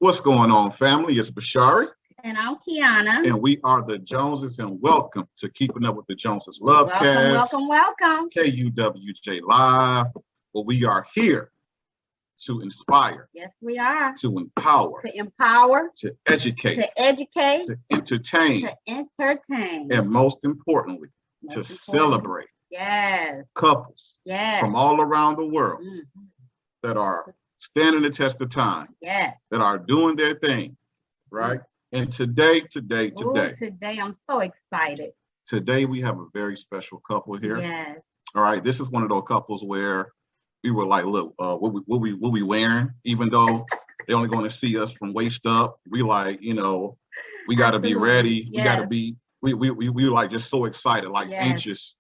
What's going on, family? It's Bashari. And I'm Kiana. And we are the Joneses, and welcome to Keeping Up with the Joneses LOVECAST. Welcome. KUWJ Live. Well, we are here to inspire. Yes, we are. To empower. To educate. To entertain. And most importantly, to celebrate. Yes. Couples. Yes. From all around the world that are standing the test of time. Yes. That are doing their thing, right? And today, I'm so excited. Today we have a very special couple here. Yes. All right. This is one of those couples where we were like, look, what we wearing? Even though they're only going to see us from waist up, we like, we got to be ready. Yes. We got to be. We like just so excited, like anxious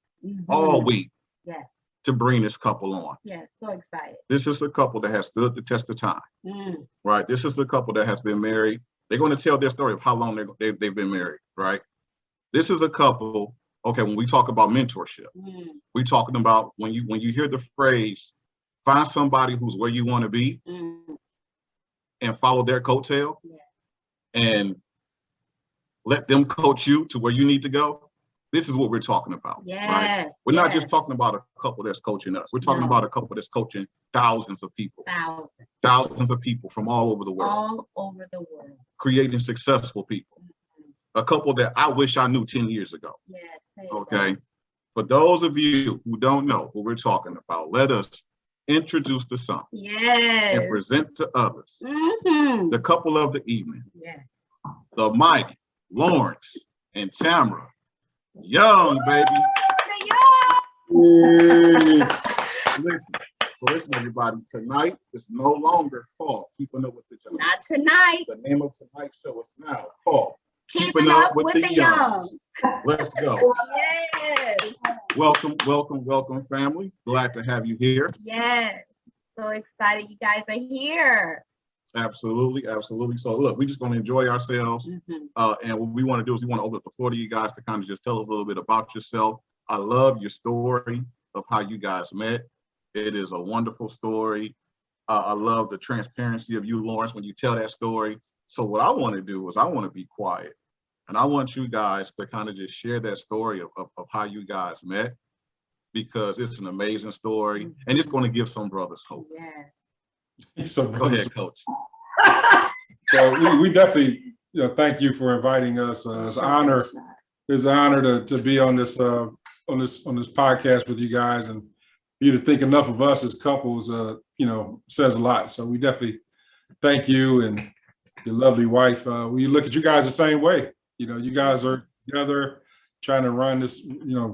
all week. Yes. To bring this couple on. Yes. So excited. This is a couple that has stood the test of time. Right. This is a couple that has been married. They're going to tell their story of how long they've been married, right? This is a couple, okay, when we talk about mentorship, we're talking about when you hear the phrase, find somebody who's where you want to be and follow their coattail and let them coach you to where you need to go. This is what we're talking about. Yes. Right? We're not just talking about a couple that's coaching us. We're talking about a couple that's coaching thousands of people. Thousands of people from all over the world. All over the world. Creating successful people. A couple that I wish I knew 10 years ago. Yes. Okay. For those of you who don't know what we're talking about, let us introduce the son. Yes. And present to others the couple of the evening. Yes. The mighty Lawerence and Tamara Young, baby. Listen, everybody. Tonight is no longer called Keeping Up with the Joneses. Not tonight. The name of tonight's show is now called Keeping Up with the Youngs. Let's go. Yes. Welcome, family. Glad to have you here. Yes. So excited you guys are here. Absolutely. So look, we're just going to enjoy ourselves. And what we want to do is we want to open up the floor to you guys to kind of just tell us a little bit about yourself. I love your story of how you guys met. It is a wonderful story. I love the transparency of you, Lawerence, when you tell that story. So what I want to do is I want to be quiet. And I want you guys to kind of just share that story of how you guys met, because it's an amazing story. And it's going to give some brothers hope. Yes. So go ahead, Coach. So we definitely, thank you for inviting us. It's an honor to be on this podcast with you guys, and for you to think enough of us as couples, says a lot. So we definitely thank you and your lovely wife. We look at you guys the same way. You guys are together trying to run this,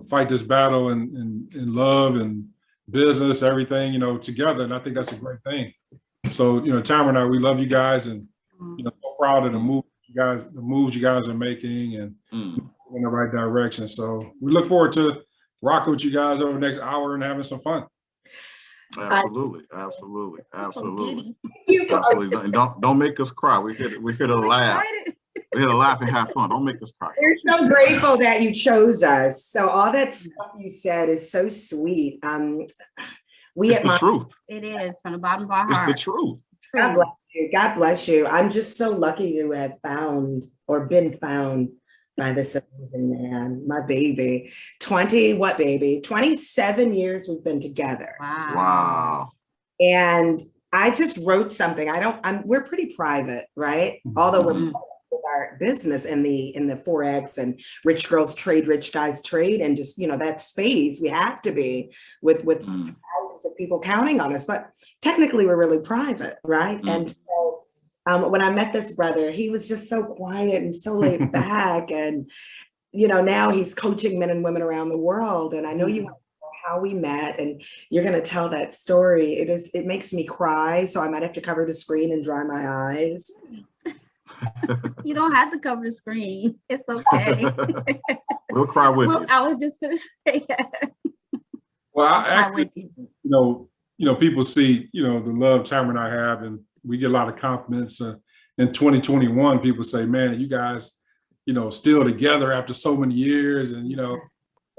fight this battle in love and business, everything, together. And I think that's a great thing. So, Tamara and I, we love you guys, and, so proud of the moves you guys are making and in the right direction. So we look forward to rocking with you guys over the next hour and having some fun. Absolutely. And don't make us cry. We're here to laugh. We're here to laugh and have fun. Don't make us cry. We're so grateful that you chose us. So all that stuff you said is so sweet. It's the truth. It is from the bottom of our heart. It's the truth. God bless you. God bless you. I'm just so lucky to have found or been found by this amazing man, my baby. 27 years we've been together. Wow. And I just wrote something. We're pretty private, right? Although we're with our business in the 4X and rich girls trade, rich guys trade, and just, that space we have to be with thousands of people counting on us. But technically we're really private, right? And so when I met this brother, he was just so quiet and so laid back. And, now he's coaching men and women around the world. And I know you want to know how we met, and you're going to tell that story. It makes me cry. So I might have to cover the screen and dry my eyes. You don't have to cover the screen. It's okay. We'll cry with you. I was just going to say that. Well, I actually, people see, the love Tamara and I have, and we get a lot of compliments. In 2021, people say, man, you guys, still together after so many years, and,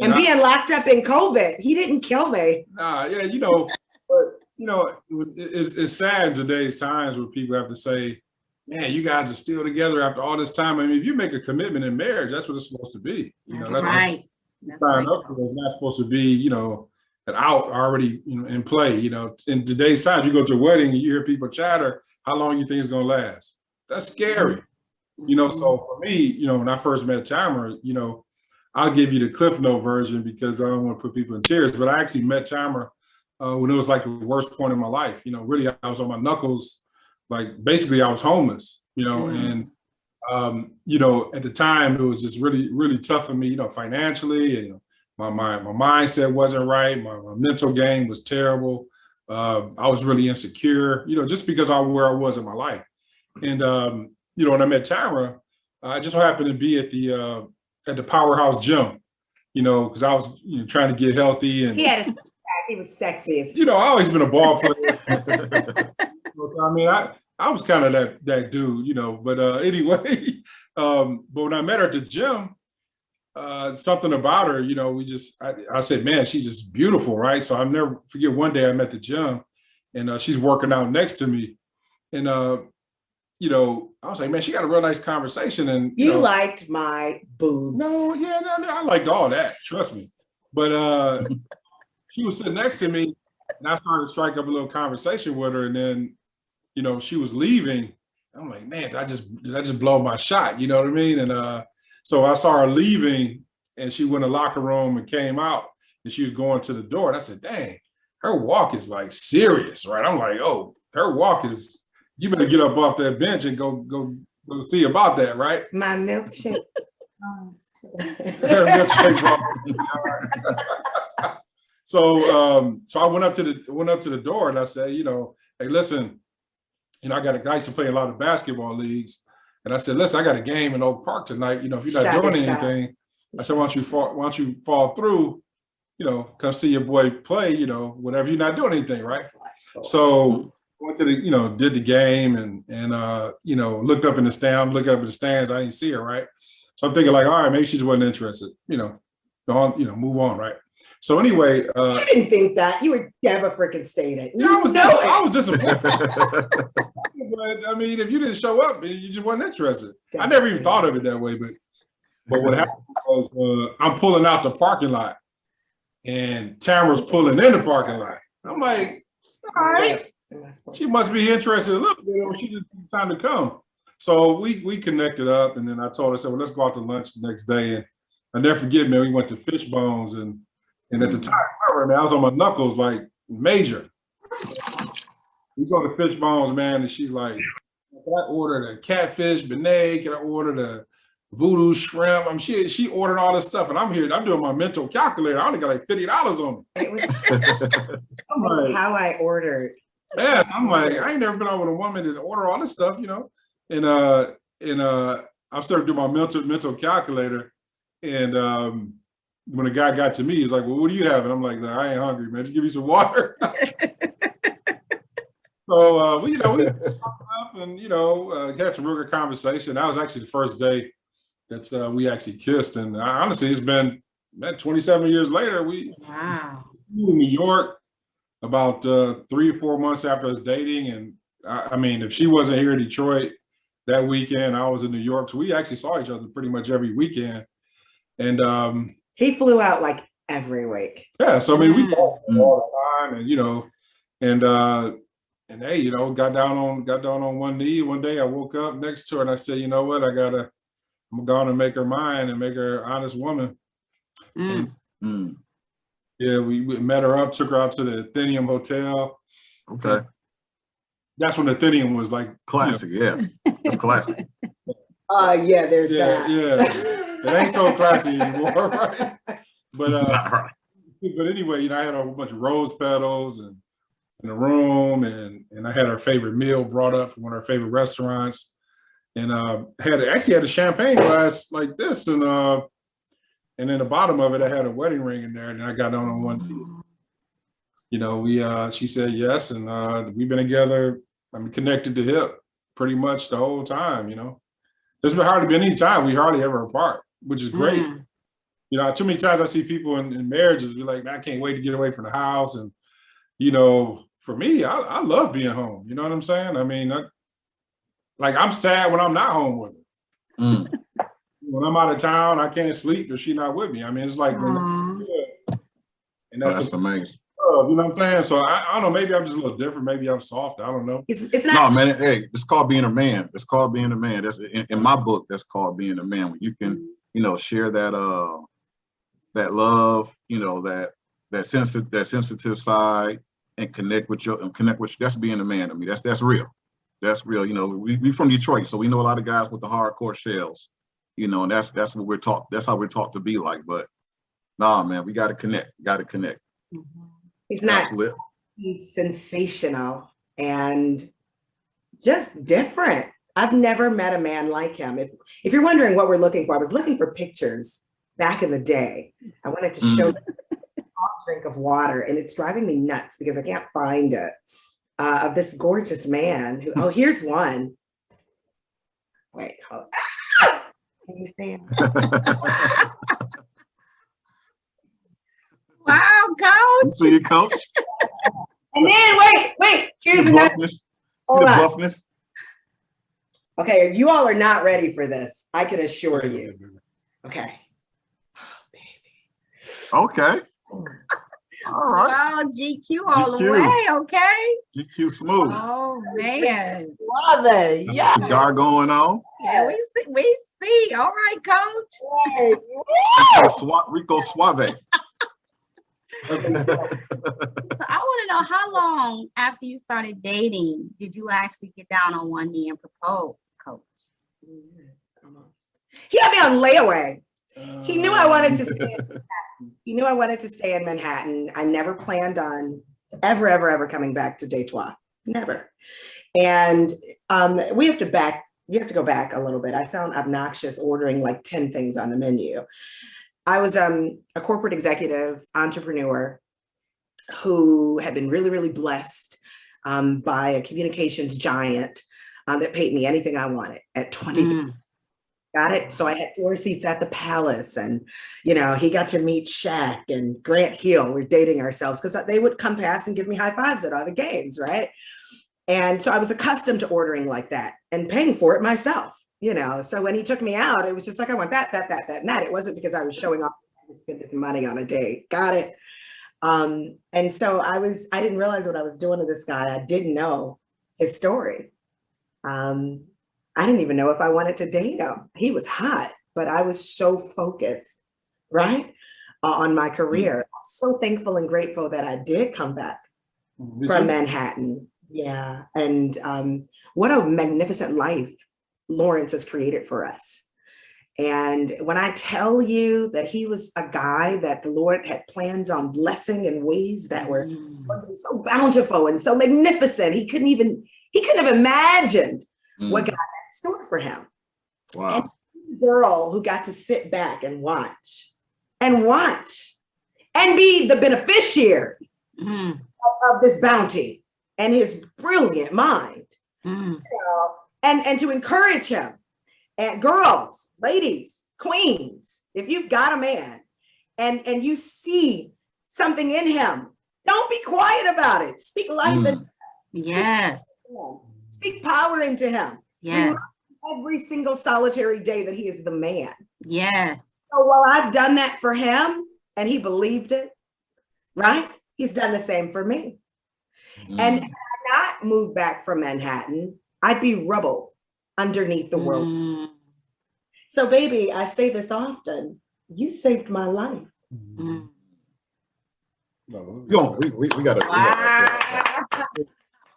and being locked up in COVID. He didn't kill me. But, it's sad in today's times where people have to say, man, you guys are still together after all this time. I mean, if you make a commitment in marriage, that's what it's supposed to be. That's right. That's Sign right. up for. It's not supposed to be, an out already, in play. In today's times, you go to a wedding and you hear people chatter, how long you think it's gonna last? That's scary. So for me, when I first met Tamara, I'll give you the Cliff Note version because I don't want to put people in tears, but I actually met Tamara when it was like the worst point in my life. Really, I was on my knuckles, like basically I was homeless, and at the time it was just really, really tough for me, financially, and my mindset wasn't right. My mental game was terrible. I was really insecure, just because where I was in my life. And when I met Tamara, I just happened to be at the Powerhouse gym, because I was trying to get healthy, and he was sexy. I always been a ball player. I mean, I was kind of that dude, but anyway, but when I met her at the gym, something about her, I said, man, she's just beautiful, right? So I'll never forget one day I'm at the gym and she's working out next to me. And, I was like, man, she got a real nice conversation. And you liked my boobs. No, I liked all that, trust me. But she was sitting next to me and I started to strike up a little conversation with her. And then, she was leaving. I'm like, man, did I just blow my shot? You know what I mean? And so I saw her leaving and she went in the locker room and came out and she was going to the door. And I said, dang, her walk is like serious, right? I'm like, oh, her walk is, you better get up off that bench and go see about that, right? My milkshake. Her milkshake. So I went up to the door and I said, hey, listen, I used to play a lot of basketball leagues. And I said, listen, I got a game in Oak Park tonight. If you're not doing anything, I said, why don't you fall through, come see your boy play, whatever, you're not doing anything, right? So went to did the game and looked up in the stands, I didn't see her, right? So I'm thinking like, all right, maybe she just wasn't interested, go on, move on, right? So anyway, you didn't think that. You would never freaking stayed it. I was disappointed. But I mean, if you didn't show up, you just wasn't interested. I never even thought of it that way. But what happened was I'm pulling out the parking lot, and Tamara's pulling in the parking lot. I'm like, all right, she must be interested a little bit, or she just need time to come. So we connected up, and then I told her, I said, well, let's go out to lunch the next day. And I never forget, man, we went to Fish Bones, and at the time, I was on my knuckles like major. We go to Fish Bones, man, and she's like, can I order the catfish beignet? Can I order the voodoo shrimp? I mean, she ordered all this stuff, and I'm doing my mental calculator. I only got like $50 on it. It was like, how I ordered. Yes, I'm like, I ain't never been out with a woman that order all this stuff, And I started doing my mental calculator, and when the guy got to me, he's like, well, what do you have? And I'm like, no, I ain't hungry, man. Just give me some water. So we talked up and had some real good conversation. That was actually the first day that we actually kissed. And honestly, it's been 27 years later. We moved to New York about 3 or 4 months after us dating. And I mean, if she wasn't here in Detroit that weekend, I was in New York. So we actually saw each other pretty much every weekend. And he flew out like every week. Yeah, so I mean, we saw each other all the time, and hey, got down on one knee. One day I woke up next to her and I said, you know what, I'm going to make her mine and make her an honest woman. Yeah, we met her up, took her out to the Athenaeum Hotel. Okay. That's when the Athenaeum was like classic. Yeah, it's classic. Yeah, there's that. Yeah. It ain't so classy anymore, right? But anyway, I had a bunch of rose petals and in the room, and I had her favorite meal brought up from one of her favorite restaurants, and had a champagne glass like this, and in the bottom of it I had a wedding ring in there, and I got on one. She said yes, and we've been together. I'm connected to hip pretty much the whole time. There's been hardly been any time we hardly ever apart, which is great. Too many times I see people in marriages be like, man, I can't wait to get away from the house. And, for me, I love being home. You know what I'm saying? I mean, like I'm sad when I'm not home with her. Mm. When I'm out of town, I can't sleep if she's not with me. I mean, it's like, and That's amazing. You know what I'm saying? So I don't know, maybe I'm just a little different. Maybe I'm soft. I don't know. It's not. No, man. Hey, it's called being a man. It's called being a man. That's in my book. That's called being a man. When you can, share that that love, that sensitive side, and connect with that's being a man to me. That's real. That's real. We from Detroit, so we know a lot of guys with the hardcore shells. And that's what we're taught. That's how we're taught to be like. But nah, man, we got to connect. He's not. Absolutely. He's sensational and just different. I've never met a man like him. If you're wondering what we're looking for, I was looking for pictures back in the day. I wanted to show them a drink of water, and it's driving me nuts because I can't find it, of this gorgeous man who, here's one. Wait, hold on. Can you see him? Wow, coach. See you, coach. And then wait, here's the another. buffness. See the buffness. Okay, you all are not ready for this. I can assure you. Okay. Oh, baby. Okay. All right. Wow, GQ all the GQ. way, okay? GQ smooth. Oh man. Love it. Yeah. Cigar going on. Yeah, we see. All right, coach. Rico Suave. So I want to know, how long after you started dating did you actually get down on one knee and propose, coach? He had me on layaway. He knew I wanted to stay in Manhattan. He knew I wanted to stay in Manhattan. I never planned on ever coming back to Detroit. Never. And we have to go back a little bit. I sound obnoxious ordering like 10 things on the menu. I was a corporate executive entrepreneur who had been really blessed by a communications giant that paid me anything I wanted at 23. Got it? So I had 4 seats at the Palace, and he got to meet Shaq and Grant Hill. We're dating ourselves because they would come past and give me high fives at all the games, right? And so I was accustomed to ordering like that and paying for it myself. So when he took me out, it was just like, I want that, and that. It wasn't because I was showing off to spend this money on a date. Got it? And so I didn't realize what I was doing to this guy. I didn't know his story. I didn't even know if I wanted to date him. He was hot, but I was so focused, right, on my career. I'm so thankful and grateful that I did come back from Manhattan. Yeah. And what a magnificent life Lawerence has created for us. And when I tell you that he was a guy that the Lord had plans on blessing in ways that were so bountiful and so magnificent, he couldn't have imagined what God had in store for him. Wow. And the girl who got to sit back and watch and be the beneficiary of this bounty and his brilliant mind. And to encourage him. And girls, ladies, queens, if you've got a man and you see something in him, don't be quiet about it. Speak life into him. Yes. Speak power into him. Yes. Every single solitary day that he is the man. Yes. So while I've done that for him and he believed it, right? He's done the same for me. And had I not moved back from Manhattan, I'd be rubble underneath the world. So baby, I say this often, you saved my life. No, we gotta.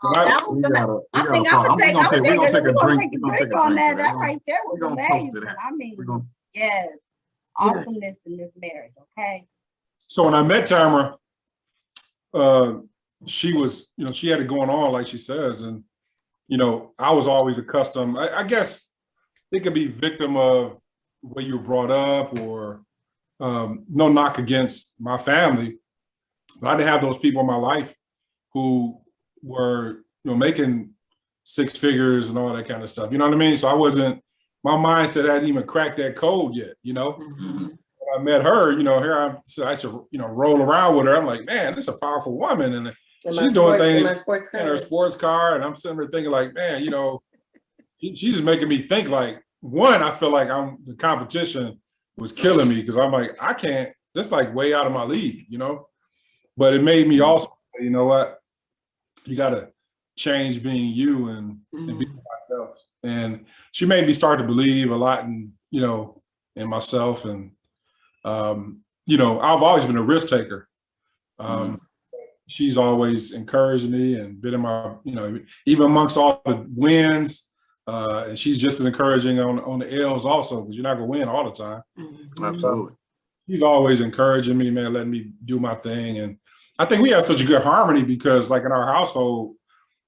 I'm gonna take a drink on that. That right there was amazing. I mean, yes, awesomeness in this marriage. Okay. So when I met Tamara, she was, she had it going on, like she says, and I was always accustomed. I guess it could be victim of the way you were brought up, or no knock against my family, but I didn't have those people in my life who were, making 6 figures and all that kind of stuff. You know what I mean? So my mindset hadn't even cracked that code yet. When I met her, here I used to, roll around with her. I'm like, man, this is a powerful woman, and she's doing things in her sports car, and I'm sitting there thinking like, man, she's making me think like, one, I feel like the competition was killing me because I'm like, I can't, that's like way out of my league, you know? But it made me also, you know what? You got to change being you and be myself. And she made me start to believe a lot in, you know, in myself. And, you know, I've always been a risk taker. She's always encouraged me and been in my, you know, even amongst all the wins, and she's just as encouraging on the L's also, because you're not gonna win all the time. Absolutely. She's always encouraging me, man, letting me do my thing. And I think we have such a good harmony because like in our household,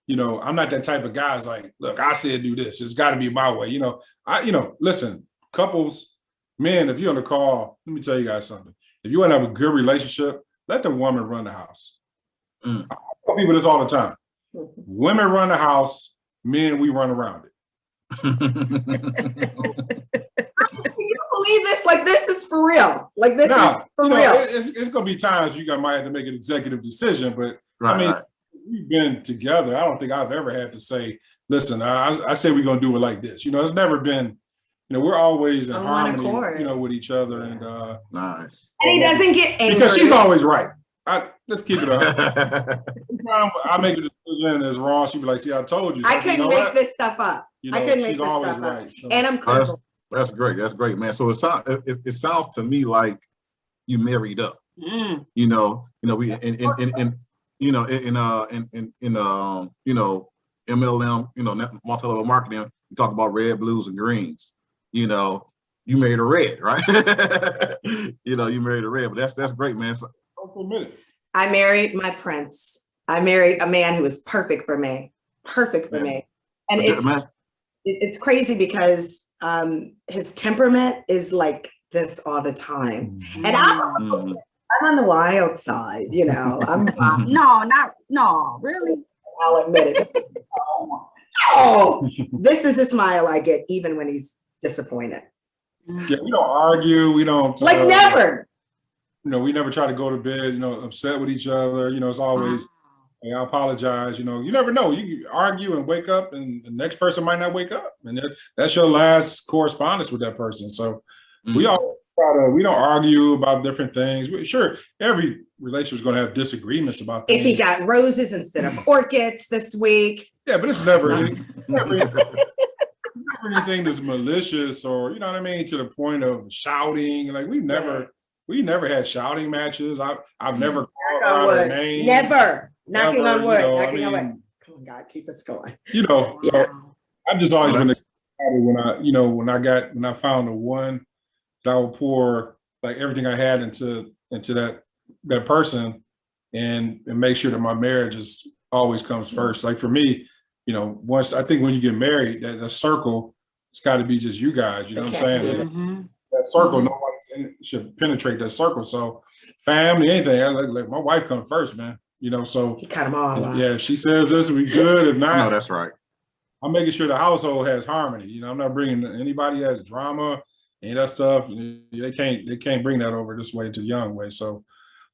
you know, I'm not that type of guy. It's like, look, I said do this. It's got to be my way. You know, listen, couples, men, if you're on the call, let me tell you guys something. If you want to have a good relationship, let the woman run the house. I tell people this all the time. Women run the house, men, we run around it. Can you believe this? Like, this is for real. Like, this is for real. It's going to be times you might have to make an executive decision, but I mean, we've been together. I don't think I've ever had to say, listen, I say we're going to do it like this. You know, it's never been, you know, we're always in harmony, you know, with each other. And nice. And he doesn't get angry. Because she's always right. Let's keep it up. I make a decision that's wrong. She'd be like, see, I told you. So I couldn't make this stuff up. You know, I couldn't make she's this always stuff right. up. So. And I'm comfortable. That's great. That's great, man. So it sounds to me like you married up. You know, we in you know, in you know, MLM, you know, multi-level marketing, we talk about red, blues, and greens. You know, you married a red, right? You know, you married a red, but that's great, man. So, I married my prince. I married a man who was perfect for me. Perfect for me. And it's crazy because his temperament is like this all the time. And I'm on the wild side, you know. I'm no, really. I'll admit it. Oh, this is the smile I get even when he's disappointed. Yeah, we don't argue. We don't like never. You know, we never try to go to bed, you know, upset with each other. You know, it's always, hey, I apologize. You know, you never know. You can argue and wake up, and the next person might not wake up, and that's your last correspondence with that person. So we all we don't argue about different things. Sure, every relationship is going to have disagreements about things. If he got roses instead of orchids this week. Yeah, but it's never anything that's malicious or, you know what I mean, to the point of shouting. Like we never had shouting matches. I've never called out her name. Never. Knocking on wood. You know, knocking on wood. Come on, God, keep us going. You know, so I've just always been excited when I found the one that I would pour like everything I had into that person and make sure that my marriage always comes first. Like for me, you know, I think when you get married, that circle, it's got to be just you guys. You know what I'm saying? That circle, nobody should penetrate that circle. So family, anything, like my wife comes first, man. You know, so he cut them all off. Yeah, if she says this, we good. If not, no, that's right. I'm making sure the household has harmony. You know, I'm not bringing anybody has drama and that stuff. They can't bring that over this way to the young way. So,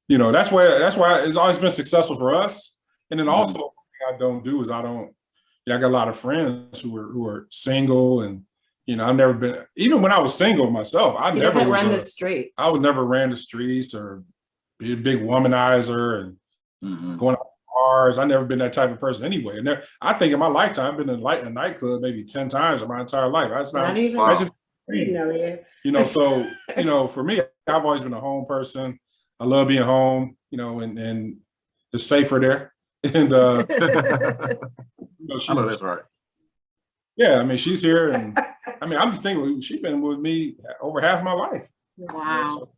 you know, that's why it's always been successful for us. And then also, what I don't do is I got a lot of friends who are single, and you know, I've never been, even when I was single myself, I never ran the streets. I would never ran the streets or be a big womanizer and going out to bars. I've never been that type of person anyway. And I think in my lifetime, I've been in a nightclub maybe 10 times in my entire life. That's not even. You know, so you know, for me, I've always been a home person. I love being home. You know, and it's safer there. And you know, I know that's right. Yeah, I mean, she's here, and I mean, I'm just thinking she's been with me over half my life. Wow.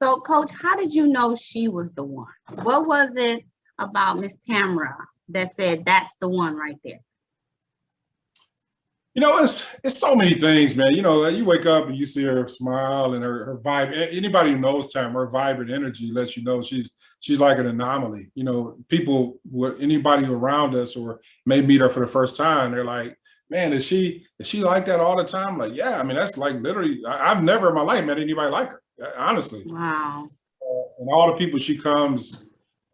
So, Coach, how did you know she was the one? What was it about Miss Tamara that said that's the one right there? You know, it's so many things, man. You know, you wake up and you see her smile and her vibe. Anybody who knows Tamara, her vibrant energy lets you know she's like an anomaly. You know, anybody around us or may meet her for the first time, they're like, man, is she like that all the time? Like, yeah, I mean, that's like literally, I've never in my life met anybody like her, honestly. Wow. And all the people she comes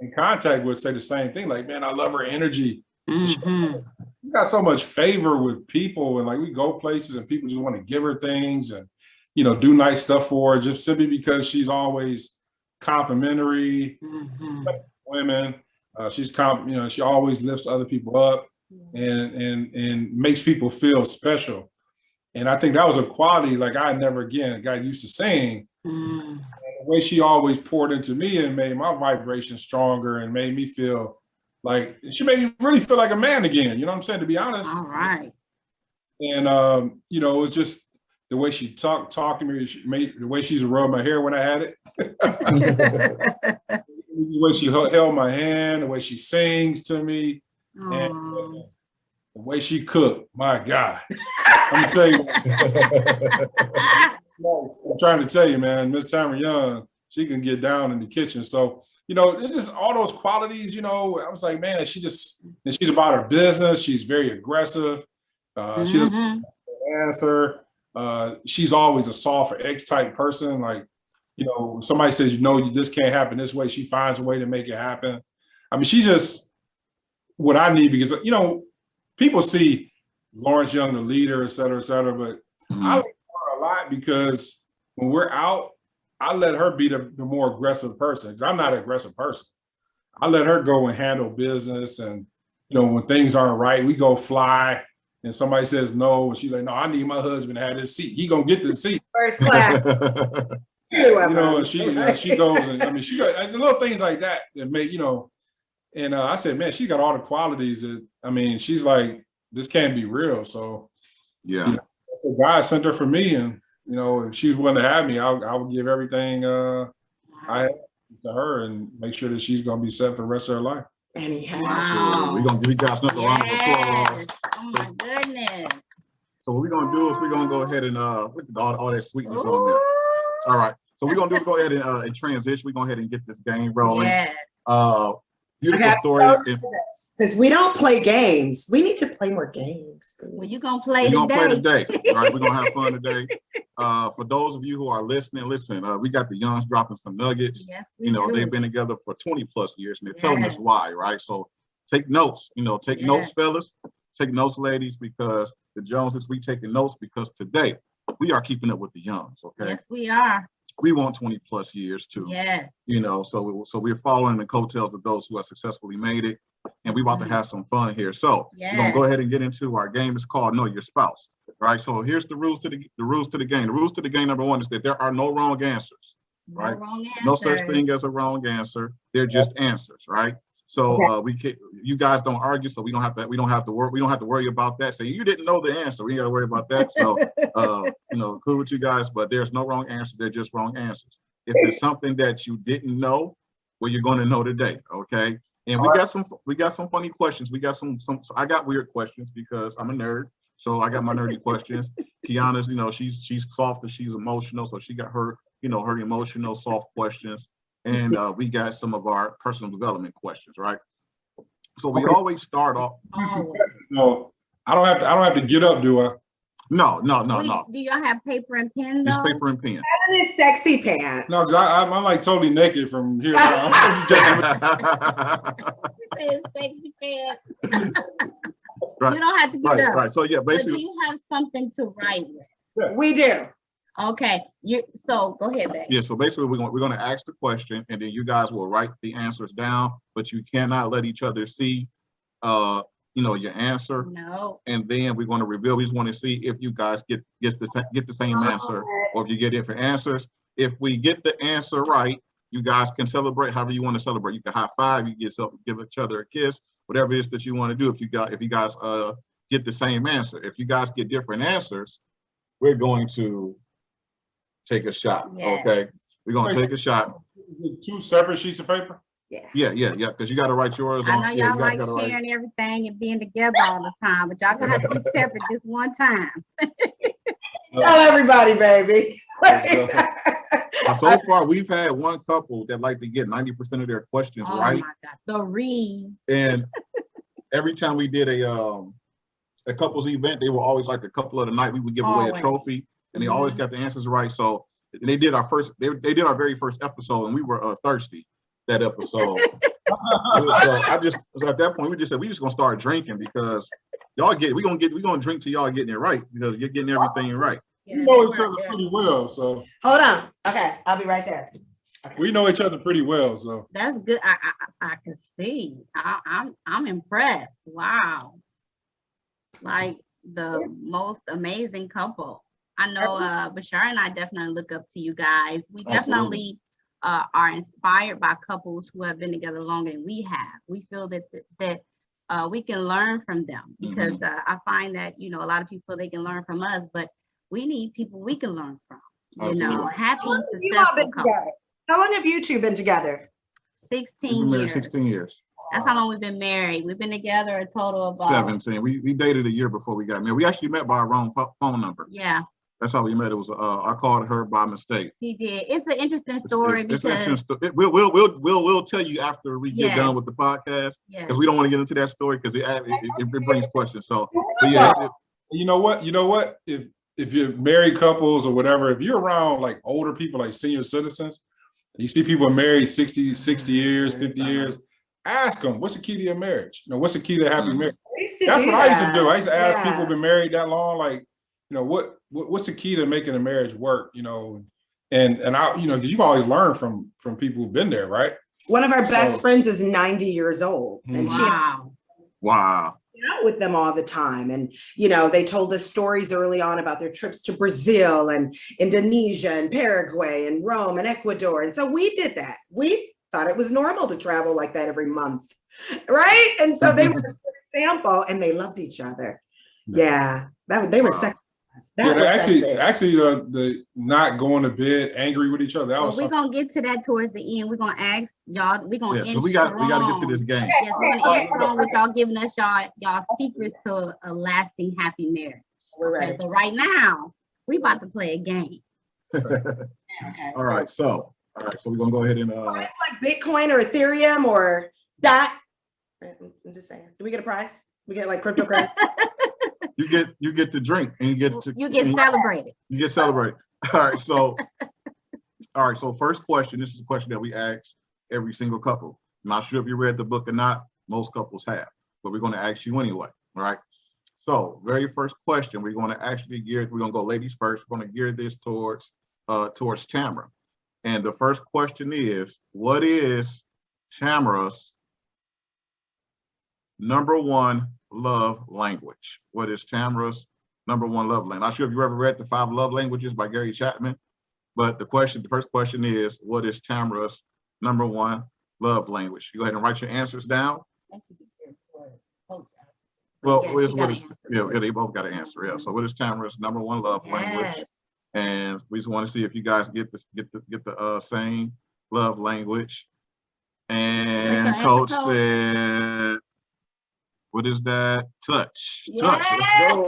in contact with say the same thing, like, man, I love her energy. got so much favor with people, and like we go places and people just want to give her things and, you know, do nice stuff for her just simply because she's always complimentary. Women. You know, she always lifts other people up and makes people feel special. And I think that was a quality like I never again got used to saying. And the way she always poured into me and made my vibration stronger and made me feel like she made me really feel like a man again. You know what I'm saying? To be honest. All right. And you know, it was just the way she talked to me, the way she used to rub my hair when I had it. The way she held my hand, the way she sings to me, and the way she cooked. My God, I'm tell you, I'm trying to tell you, man, Miss Tamara Young, she can get down in the kitchen. So, you know, it's just all those qualities. You know, I was like, man, she's about her business. She's very aggressive. She doesn't answer. She's always a solve for X type person. Like, you know, somebody says, you know, this can't happen this way. She finds a way to make it happen. I mean, she's just what I need because, you know, people see Lawerence Young, the leader, et cetera, but I like her a lot because when we're out, I let her be the more aggressive person because I'm not an aggressive person. I let her go and handle business. And, you know, when things aren't right, we go fly. And somebody says no, and she's like, no, I need my husband to have this seat. He gonna get the seat. First class. You know, and she goes, and I mean, she got little things like that that make, you know, and I said, man, she got all the qualities that, I mean, she's like, this can't be real. So, yeah, you know, so God sent her for me, and, you know, if she's willing to have me, I would give everything I have to her and make sure that she's going to be set for the rest of her life. And he has. Wow. We're going to give you guys another round of applause. Oh my goodness. So what we're going to do is we're going to go ahead and look at all that sweetness on there. All right. So we're going to go ahead and transition. We're going to go ahead and get this game rolling. Yes. Beautiful story. Because we don't play games. We need to play more games. Well, you're going to play today. We're going to play today. All right. We're going to have fun today. For those of you who are listening, listen, we got the Youngs dropping some nuggets. Yes, you know, they've been together for 20 plus years and they're telling us why, right? So take notes, you know, take notes, fellas. Take notes, ladies, because the Joneses, we taking notes because today we are keeping up with the Youngs, okay? Yes, we are. We want 20 plus years too. Yes. You know, so we're following the coattails of those who have successfully made it, and we're about to have some fun here. So we're gonna go ahead and get into our game. It's called Know Your Spouse. All right. So here's the rules to the rules to the game. The rules to the game, number one, is that there are no wrong answers. Right? No wrong answers. No such thing as a wrong answer. They're just answers, right? So you guys don't argue, so we don't have to worry about that. So you didn't know the answer. We ain't got to worry about that. So you know, cool with you guys, but there's no wrong answers. They're just wrong answers. If there's something that you didn't know, well, you're going to know today, okay? And we got some funny questions. We got some. I got weird questions because I'm a nerd, so I got my nerdy questions. Kiana's, you know, she's soft and she's emotional, so she got her, you know, her emotional soft questions. And we got some of our personal development questions, right? So we always start off. No, I don't have to get up, do I? No. Do y'all have paper and pen though? Just paper and pen. That is sexy pants. No, because I'm like totally naked from here. Sexy pants. Right. You don't have to get up. Right. So yeah, basically. But do you have something to write with? Yeah. We do. Okay, so go ahead, babe. Yeah, so basically we're going to ask the question and then you guys will write the answers down, but you cannot let each other see you know, your answer. No. And then we're going to reveal, we just want to see if you guys get the same answer or if you get different answers. If we get the answer right, you guys can celebrate however you want to celebrate. You can high five, you give each other a kiss, whatever it is that you want to do if you guys get the same answer. If you guys get different answers, we're going to take a shot. Yes. Okay, we're gonna take a shot. Two separate sheets of paper. Yeah. Because you got to write yours. I know y'all like sharing everything and being together all the time, but y'all gonna have to be separate this one time. Tell everybody, baby. So far, we've had one couple that like to get 90% of their questions right. Oh my God, the reads. And every time we did a couples event, they were always like the couple of the night. We would give away a trophy. And they always got the answers right. So they did our very first episode, and we were thirsty that episode. So at that point, we just said we just gonna start drinking because we're gonna drink till y'all getting it right because you're getting everything right. We know each other pretty well, so. Hold on. Okay, I'll be right there. Okay. We know each other pretty well, so. That's good. I can see. I'm impressed. Wow. Like the most amazing couple. I know Bashar and I definitely look up to you guys. We definitely are inspired by couples who have been together longer than we have. We feel that we can learn from them because I find that, a lot of people, they can learn from us, but we need people we can learn from, happy, successful couples. How long have you two been together? 16 years. 16 years. That's how long we've been married. We've been together a total of 17. We dated a year before we got married. We actually met by our wrong phone number. Yeah. That's how we met. It was I called her by mistake. He did. It's an interesting story because we'll tell you after we get done with the podcast because we don't want to get into that story because it brings questions. So, but yeah. You know what? If you're married couples or whatever, if you're around like older people, like senior citizens, you see people married 60 years, 50 years, ask them, what's the key to your marriage? What's the key to a happy marriage? That's what I used to do. I used to ask people who've been married that long, like, what's the key to making a marriage work? And I, because you can always learn from people who've been there, right? One of our best friends is 90 years old, and wow. out with them all the time. And, they told us stories early on about their trips to Brazil and Indonesia and Paraguay and Rome and Ecuador. And so we did that. We thought it was normal to travel like that every month. Right. And so they were an example and they loved each other. Yeah. They were second. Actually, the not going to bed angry with each other. We're gonna get to that towards the end. We're gonna ask y'all. We're gonna end so we got to get to this game. Yes, we're gonna end strong with y'all giving us y'all secrets to a lasting happy marriage. We're ready. But right now, we about to play a game. Okay. All right, so we're gonna go ahead and it's like Bitcoin or Ethereum or DOT. I'm just saying. Do we get a prize? We get like cryptocurrency. You get to drink and you get celebrated. You get celebrated. All right. So first question. This is a question that we ask every single couple. I'm not sure if you read the book or not. Most couples have, but we're going to ask you anyway. All right. So very first question, we're going to actually we're going to go ladies first. We're going to gear this towards Tamara. And the first question is, what is Tamara's number one love language? What is Tamara's number one love language? Not sure if you ever read The 5 Love Languages by Gary Chapman, but the first question is, what is Tamara's number one love language? You go ahead and write your answers down. Well, they both got to answer. Yeah. So what is Tamara's number one love language? And we just want to see if you guys get the same love language. And Coach said, what is that? Touch. Yeah. Touch. Let's go.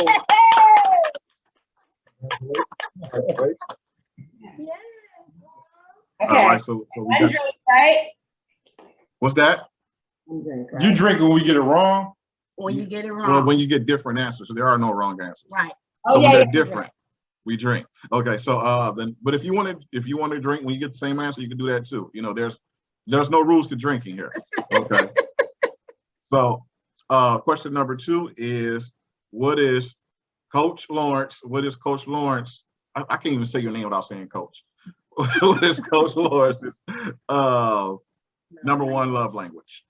Yeah. Okay. All right, so we got, right? What's that? Right? You drink when we get it wrong? When you get it wrong. Well, when you get different answers, so there are no wrong answers. Right. So when they're different, we drink. Okay, so then, but if you want to drink when you get the same answer, you can do that too. There's no rules to drinking here. Okay. So question number 2 is, what is Coach Lawerence? I can't even say your name without saying Coach. What is Coach Lawrence's number one love language?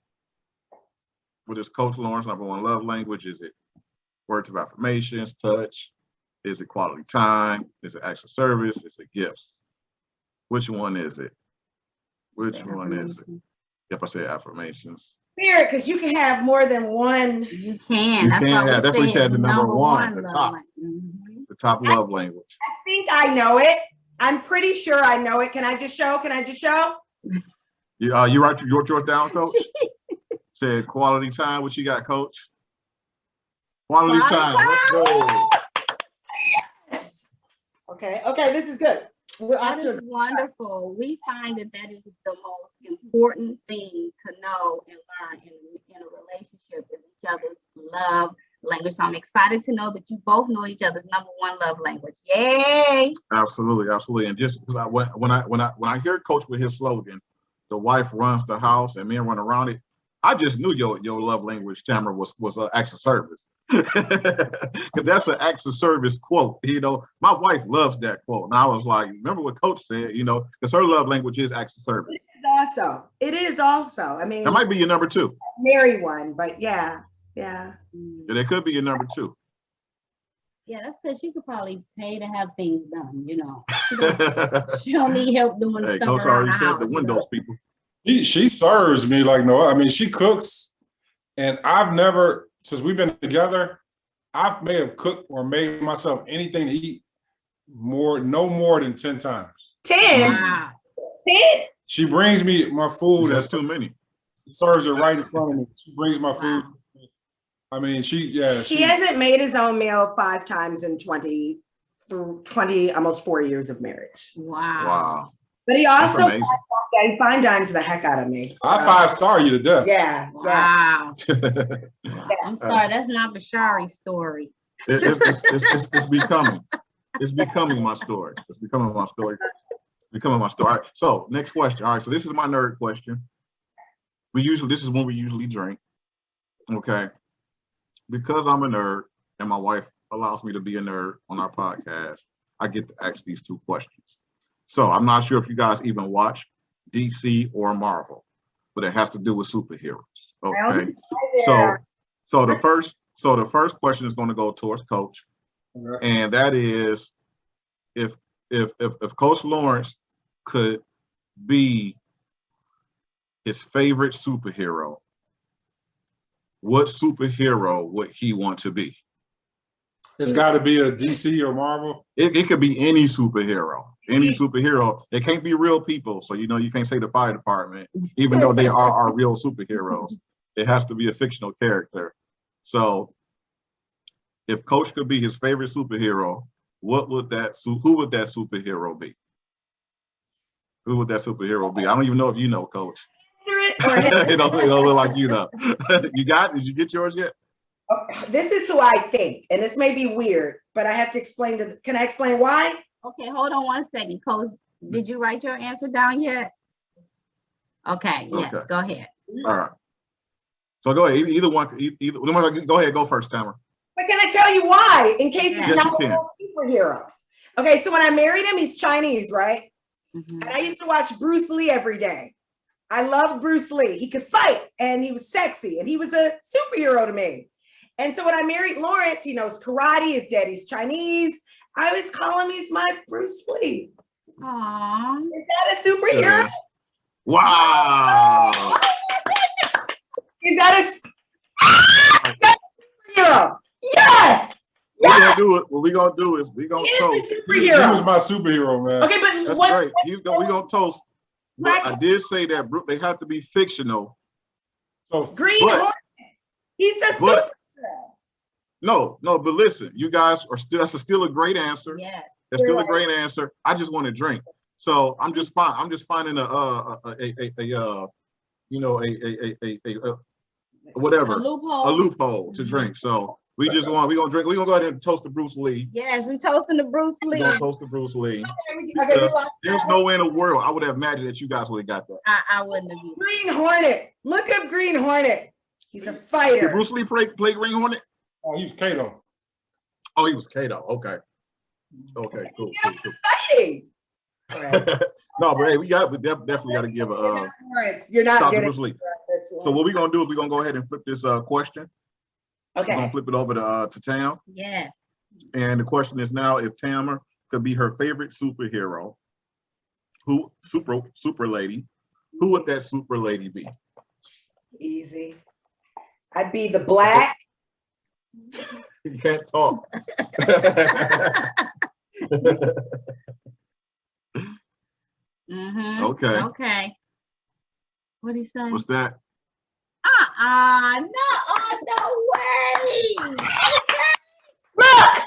What is Coach Lawrence's number one love language? Is it words of affirmations, touch? Is it quality time? Is it acts of service? Is it gifts? Which one is it? Yep, I said affirmations. Spirit, because you can have more than one. You can. That's what he said. The number one, the top. Mm-hmm. The top love language. I think I know it. I'm pretty sure I know it. Can I just show? You write yours down, Coach? Said quality time. What you got, Coach? Quality time. Let's go. Yes. Okay, this is good. That is wonderful. We find that is the most important thing to know and learn in a relationship is each other's love language. So I'm excited to know that you both know each other's number one love language. Yay! Absolutely. And just because when I hear Coach with his slogan, the wife runs the house and men run around it, I just knew your love language, Tamara, was acts of service. Because that's an acts of service quote. You know, my wife loves that quote. And I was like, remember what Coach said, you know, because her love language is acts of service. It is also. I mean, That might be your number 2. marry one, but yeah. Yeah, it could be your number 2. Yeah, that's because she could probably pay to have things done, you know. She don't need help doing Hey, stuff Coach around already the said house. the windows people. She serves me like no. I mean, she cooks, and I've never, since we've been together, I may have cooked or made myself anything to eat no more than 10 times. 10. Wow. 10. She brings me my food. That's too many. Serves it right in front of me. She brings my food. Wow. I mean, He hasn't made his own meal 5 times in 20, almost 4 years of marriage. Wow. But he That's also amazing. he fine dines the heck out of me. I 5-star you to death. Yeah. Wow. I'm sorry, that's not Bashari's story. It's becoming. It's becoming my story. It's becoming my story. Becoming my story. All right, so next question. All right, so this is my nerd question. This is when we usually drink. Okay. Because I'm a nerd and my wife allows me to be a nerd on our podcast, I get to ask these 2 questions. So I'm not sure if you guys even watch DC or Marvel, but it has to do with superheroes. Okay. So the first question is going to go towards Coach. Okay. And that is if Coach Lawerence could be his favorite superhero, what superhero would he want to be? It's got to be a DC or Marvel. It could be any superhero. Any superhero. It can't be real people. So, you know, you can't say the fire department, even though they are our real superheroes. It has to be a fictional character. So if Coach could be his favorite superhero, who would that superhero be? Who would that superhero be? I don't even know if you know, Coach. It don't look like you know. Did you get yours yet? This is who I think, and this may be weird, but I have to explain can I explain why? Okay, hold on one second. Coach, did you write your answer down yet? Okay, yes, Okay. go ahead. All right. So go ahead. Either one. Go ahead. Go first, Tamara. But can I tell you why? In case he's Yes, not you a can. real superhero. Okay, so when I married him, he's Chinese, right? Mhm. And I used to watch Bruce Lee every day. I loved Bruce Lee. He could fight and he was sexy and he was a superhero to me. And so when I married Lawerence, he knows karate, his daddy's Chinese. I always call him, he's my Bruce Lee. Aww. Is that a superhero? Wow. Is that a superhero? Yes. We're gonna do it. What we're gonna do is we're gonna He toast. is a He superhero. was my superhero, man. Okay, but That's what? great. We're gonna toast. But I did say that they have to be fictional. So Green But- Hornet. He's a but- superhero. No, but listen, you guys are still. That's still a great answer. Yes. That's still a great answer. I just want to drink, so I'm just fine. I'm just finding whatever A loophole. a loophole to drink. So we're gonna drink. We're gonna go ahead and toast to Bruce Lee. Yes, we toasting to Bruce We're Lee. gonna toast to Bruce Lee. Okay, Because there's no way in the world I would have imagined that you guys would have got that. I wouldn't have either. Green Hornet. Look up Green Hornet. He's a Did fighter. Bruce Lee play Green Hornet? he was Kato. Oh, he was Kato. Okay. Okay. Cool. Fighting. No, but hey, we definitely got to give a You're not shout to getting Bruce Lee. So what we're gonna do is we're gonna go ahead and flip this question. We're gonna Okay. flip it over to Tam. Yes. And the question is now, if Tamara could be her favorite superhero, super lady, who would that super lady be? Easy. I'd be the black. You can't talk. Mm-hmm. Okay. Okay. What'd he say? What's that? No way. Look.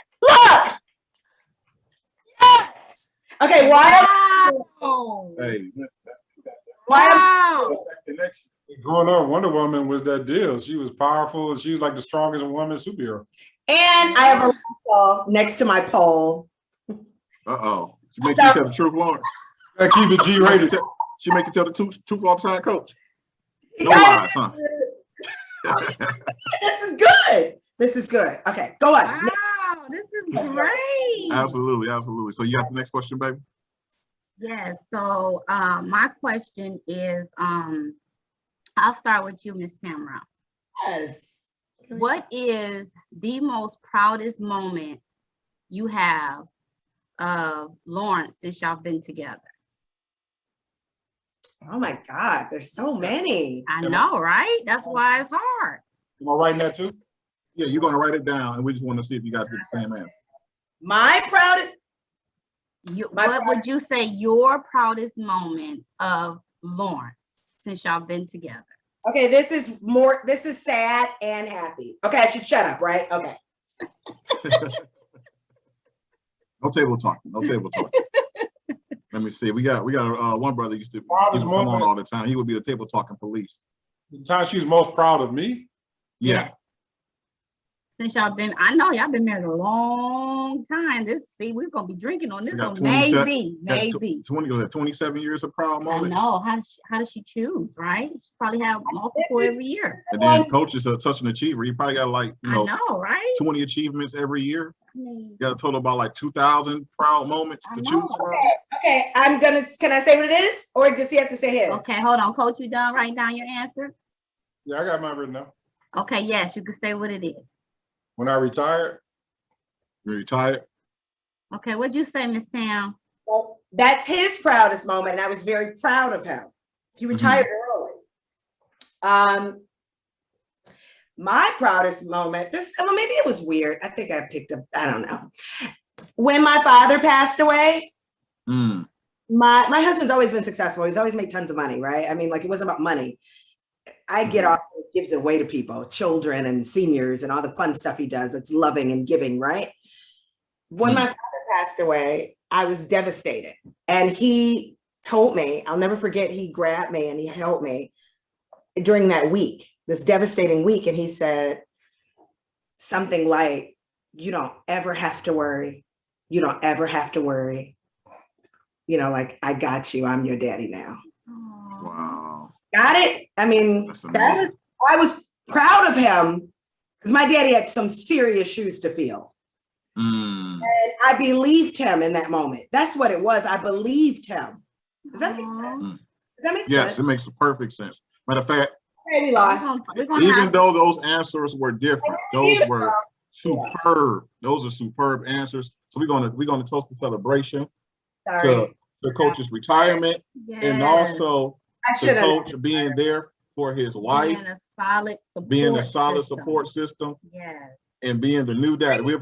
Yes. Okay. Wow. Hey, Wow. that's that connection. Growing up, Wonder Woman was that deal. She was powerful. She was like the strongest woman superhero. And I have a little next to my pole. Uh-oh. She make you tell the truth, Lauren. Gotta keep it G-rated. She make you tell the truth all the time, Coach. No You gotta- lies, huh? This is good. This is good. Okay, go on. Wow, this is great. Absolutely, absolutely. So you got the next question, baby? Yes. So my question is, I'll start with you, Miss Tamara. Yes. What is the most proudest moment you have of Lawerence since y'all been together? Oh my God, there's so many. I know, right? That's why it's hard. Am I writing that too? Yeah, you're gonna write it down, and we just want to see if you guys get the same answer. My proudest. What would you say your proudest moment of Lawerence since y'all been together? Okay, this is sad and happy. Okay, I should shut up, right? Okay. No table talking. No table talking. Let me see. We got one brother used to he would come on all the time. He would be the table talking police. The time she's most proud of me? Yeah. Yes. Since y'all been, I know y'all been married a long time. We're gonna be drinking on this one. Maybe. 27 years of proud I moments. know. How does she choose, right? She probably have multiple every year. And then coach is such an achiever. He probably got like, I know, right? 20 achievements every year. I mean, You got a total about like 2,000 proud moments to choose from. Okay, can I say what it is? Or does he have to say his? okay, hold on, coach. You done writing down your answer? Yeah, I got mine written down. Okay, yes, you can say what it is. When I retired? You're retired. Okay, what'd you say, Miss Tam? Well, that's his proudest moment, and I was very proud of him. He retired early. My proudest moment, maybe it was weird. I think I picked up, I don't know. When my father passed away, my husband's always been successful. He's always made tons of money, right? I mean, like, it wasn't about money. I get off, gives it away to people, children and seniors and all the fun stuff he does. It's loving and giving, right? When my father passed away, I was devastated. And he told me, I'll never forget, he grabbed me and he held me during that week, this devastating week. And he said something like, you don't ever have to worry. You don't ever have to worry. You know, like, I got you. I'm your daddy now. Wow. Got it? I mean, I was proud of him because my daddy had some serious shoes to fill. And I believed him in that moment. That's what it was. I believed him. Does that make sense? Does that make sense? Yes, it makes perfect sense. Matter of fact, we lost. Even though those answers were different, those were superb. Those are superb answers. So we're gonna toast the celebration to the coach's retirement, and also the coach being there for his wife, being a solid support system, and being the new dad. We're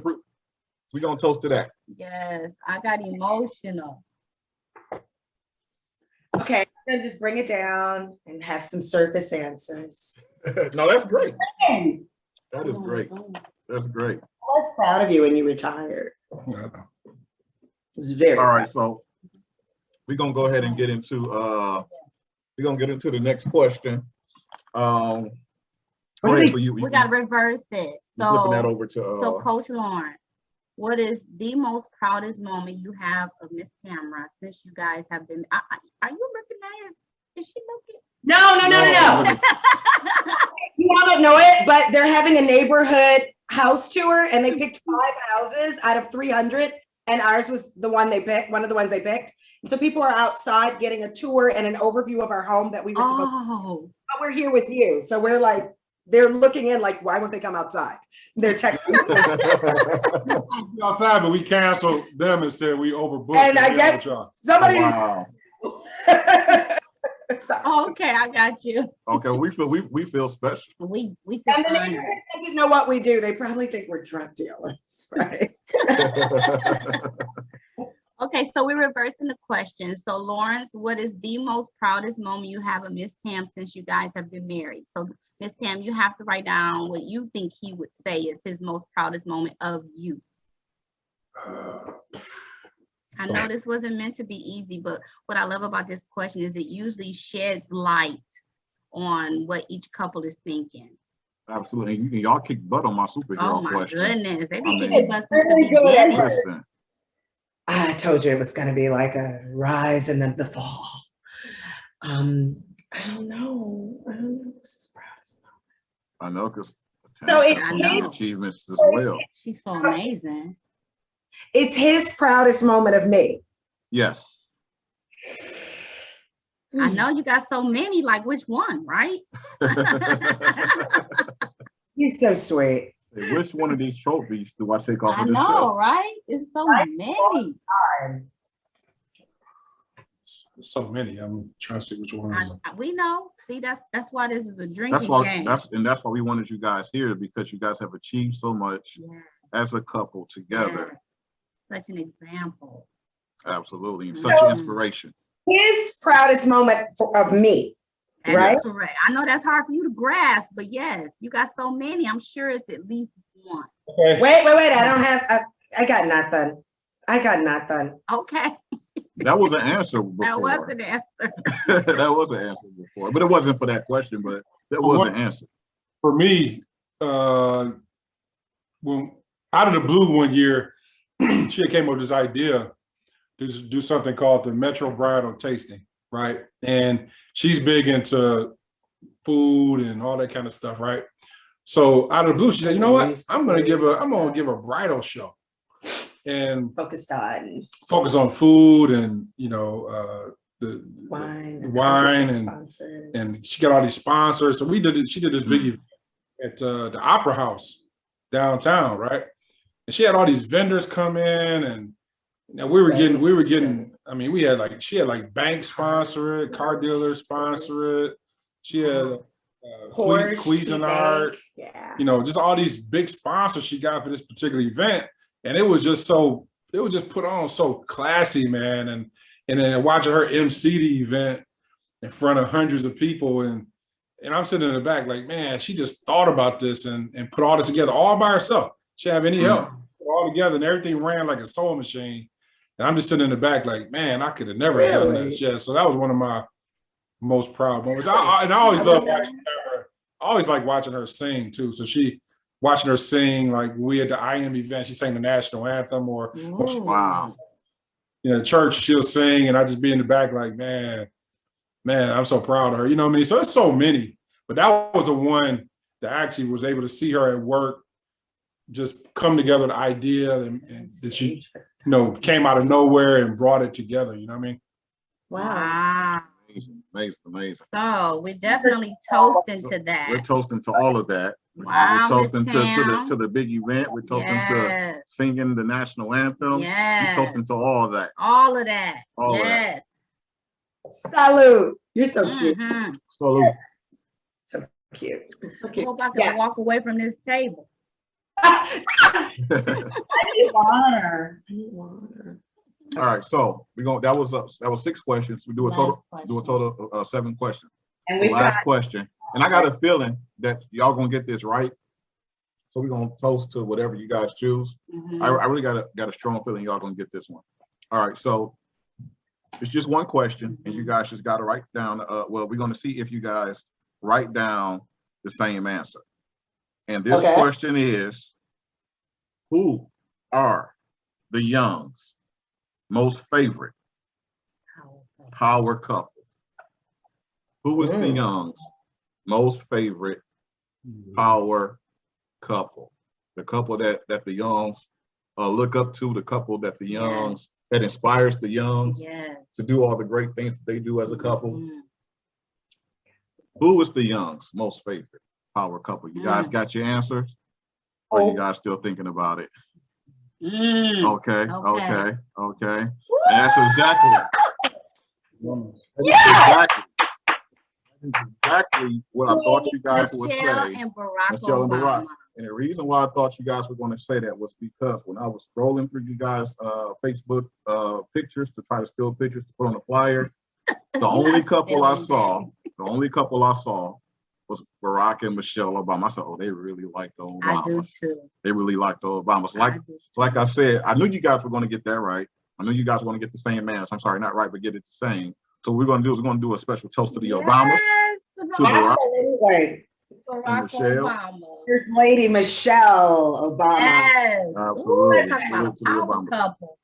gonna toast to that. Yes, I got emotional. Okay, I'm gonna just bring it down and have some surface answers. No, that's great. That is great. That's great. I was proud of you when you retired. It was very all right. So we're gonna go ahead and get into the next question. We gotta reverse it. So flipping that over to so Coach Lawerence, what is the most proudest moment you have of Miss Tamara since you guys have been? Are you looking at it? Is she looking? No. You all don't know it, but they're having a neighborhood house tour, and they picked 5 houses out of 300, and ours was the one they picked, one of the ones they picked. And so people are outside getting a tour and an overview of our home that we were supposed to, but we're here with you. So we're like, they're looking in like, why won't they come outside? They're texting. Outside, but we canceled them and said we overbooked. And I guess somebody. Wow. Okay, I got you. Okay, we feel special. We feel and the neighborhood doesn't know what we do. They probably think we're drug dealers, right? Okay, so we're reversing the question. So Lawerence, what is the most proudest moment you have of Miss Tam since you guys have been married? So Miss Tam, you have to write down what you think he would say is his most proudest moment of you. I know this wasn't meant to be easy, but what I love about this question is it usually sheds light on what each couple is thinking. Absolutely. Y'all kick butt on my superhero question. Oh my goodness. They be kicking butt since the beginning. Listen. I told you it was going to be like a rise and then the fall. I don't know. What's his proudest moment? I know, because So And I know. achievements as well. She's so amazing. it's his proudest moment of me. Yes. I know you got so many, like which one, right? You're so sweet. Hey, which one of these trophies do I take off I of this know, shelf? right? It's so many. So many. I'm trying to see which one is it. We know. See, that's why this is a drinking That's why game. that's why we wanted you guys here, because you guys have achieved so much Yeah. as a couple together. Yes. Such an example. Absolutely. And Mhm. such an inspiration. His proudest moment of me. That's Right? correct. I know that's hard for you to grasp, but yes, you got so many. I'm sure it's at least one. Okay. Wait. I don't have, I got nothing. I got nothing. Okay. That was an answer before. That was an answer. That was an answer before, but it wasn't for that question, but that was an answer. For me, when out of the blue one year, she came up with this idea to do something called the Metro Bridal Tasting, right? And she's big into food and all that kind of stuff, right? So out of the blue, she said, "You know what? I'm gonna give a bridal show, and Focused on focus on food and the wine and she got all these sponsors. So she did this big event at the Opera House downtown, right? And she had all these vendors come in, and we were getting. I mean, she had like bank sponsor it, car dealers sponsor it. She had Cuisinart, yeah. just all these big sponsors she got for this particular event, and it was just put on so classy, man. And then watching her MC the event in front of hundreds of people, and I'm sitting in the back like, man, she just thought about this and put all this together all by herself. She didn't have any help. Put it all together, and everything ran like a sewing machine. And I'm just sitting in the back like, man, I could have never done this. Yeah, so that was one of my most proud moments. I always love watching her. I always like watching her sing too. So watching her sing, like we at the IM event, she sang the national anthem, or Wow. Church, she'll sing, and I just be in the back like, man, I'm so proud of her. You know what I mean? So it's so many, but that was the one that actually was able to see her at work, just come together, the idea, and that she, came out of nowhere and brought it together. You know what I mean? Wow. Amazing. So we're definitely toasting to that. We're toasting to all of that. Wow, We're toasting Miss Tam. to the big event. We're toasting to singing the national anthem. Yes. We're toasting to all of that. All of that. All of yes. Salute. You're so cute. Mhm. Salute. So cute. So I cute. hope I can walk away from this table. I need water. All right, so that was 6 questions. We do a total of 7 questions. And we've last got question, and I got a feeling that y'all gonna get this right. So we're gonna toast to whatever you guys choose. Mhm. I really got a strong feeling y'all gonna get this one. All right, so it's just one question, and you guys just gotta write down. Well, we're gonna see if you guys write down the same answer. And this question is, who are the Young's most favorite power couple? Who is the Young's most favorite power couple? The couple that the Youngs look up to, the couple that the Youngs, that inspires the Youngs to do all the great things that they do as a couple. Who is the Young's most favorite power couple? You guys got your answers? Or you guys still thinking about it? Okay. And that's exactly what I thought you guys would say. Michelle and Barack. And the reason why I thought you guys were going to say that was because when I was scrolling through you guys' Facebook pictures to try to steal pictures to put on the flyer, the only couple I saw was Barack and Michelle Obama. I said, oh, they really like the Obamas. I do too. They really like the Obamas. Like I said, I knew you guys were going to get that right. I knew you guys were going to get the same answer. I'm sorry, not right, but get it the same. So what we're going to do a special toast to the Obamas. To Barack and Michelle. Obama. Here's Lady Michelle Obama. Yes. Absolutely. Let's talk about a power couple.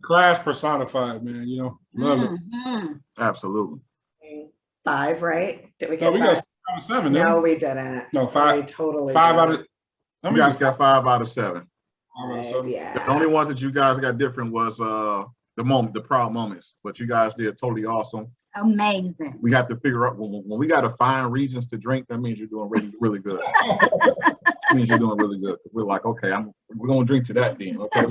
Class personified, man. Love it. Absolutely. 5, right? Did we No, get we 5? out of 7. No, we didn't. No, 5. We totally 5 out didn't. of. How You many? guys got 5 out of 7. 5 out of 7. The Yeah. only ones that you guys got different was the proud moments, but you guys did totally awesome. Amazing. We have to figure out when we got to find reasons to drink. That means you're doing really, really good. That means you're doing really good. We're like, okay, we're gonna drink to that then. Okay,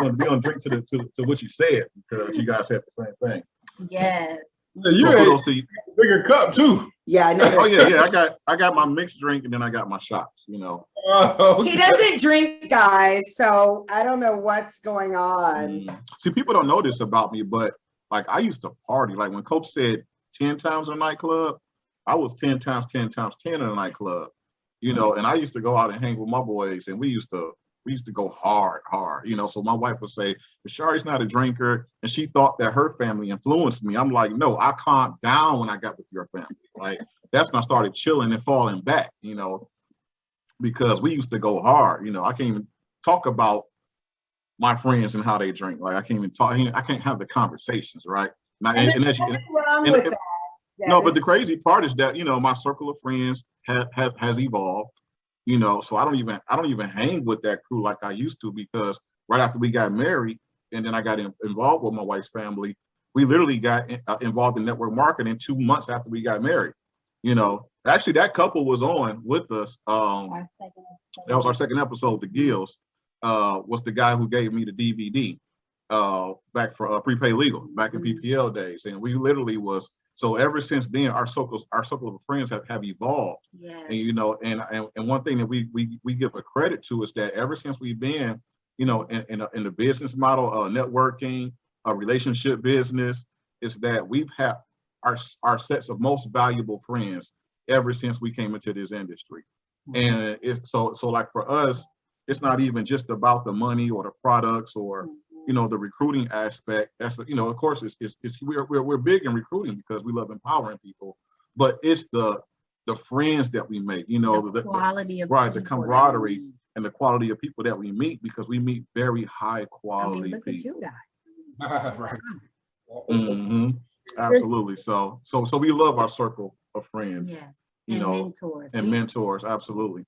we're gonna drink to what you said because you guys said the same thing. Yes. Yeah, you So had kudos to you. a bigger cup too. Yeah, I know. Oh yeah. I got my mixed drink and then I got my shots. You know. Oh, He doesn't drink, guys, so I don't know what's going on. See, people don't know this about me, but like I used to party. Like when Coach said 10 times a nightclub, I was 10 times 10 times 10 in a nightclub. You know, and I used to go out and hang with my boys, and we used to go hard. You know, so my wife would say, "Shari's not a drinker," and she thought that her family influenced me. I'm like, no, I calmed down when I got with your family. Like that's when I started chilling and falling back. You know, because we used to go hard. You know, I can't even talk about my friends and how they drink. Like I can't even talk. I can't have the conversations, right? And there's nothing wrong with that. No, but the crazy part is that, you know, my circle of friends has evolved, you know, so I don't even hang with that crew like I used to, because right after we got married and then I got involved with my wife's family, we literally got involved in network marketing 2 months after we got married. You know, actually that couple was on with us. That was our second episode. The Gills was the guy who gave me the DVD back for prepaid legal back in PPL days. And we literally was, so ever since then, our circle of friends have evolved. Yeah. And you know, and one thing that we give a credit to is that ever since we've been, you know, in the business model, networking, relationship business, is that we've had our sets of most valuable friends ever since we came into this industry. And it's so like for us, it's not even just about the money or the products or you know, the recruiting aspect. That's, you know, of course it's we're big in recruiting because we love empowering people, but it's the friends that we make, you know, the quality of right, the camaraderie and the quality of people that we meet, because we meet very high quality look people. at you guys. Right. Absolutely. So we love our circle of friends. Yeah. You And know, mentors. and mentors. Absolutely.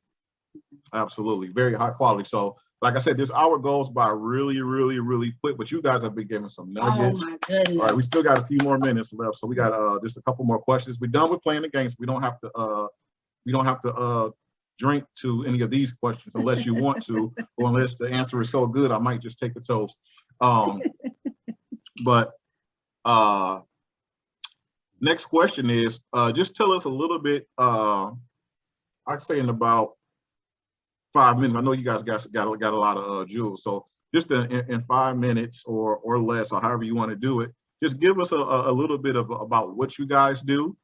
Very high quality. So like I said, this hour goes by really, really, really quick, but you guys have been giving some nuggets. Oh my goodness. All right, we still got a few more minutes left, so we got just a couple more questions. We're done with playing the games. We don't have to drink to any of these questions unless you want to, or unless the answer is so good, I might just take the toast. But next question is, just tell us a little bit. I'd say in about 5 minutes. I know you guys got a lot of jewels, so just in 5 minutes or less, or however you want to do it, just give us a little bit about what you guys do,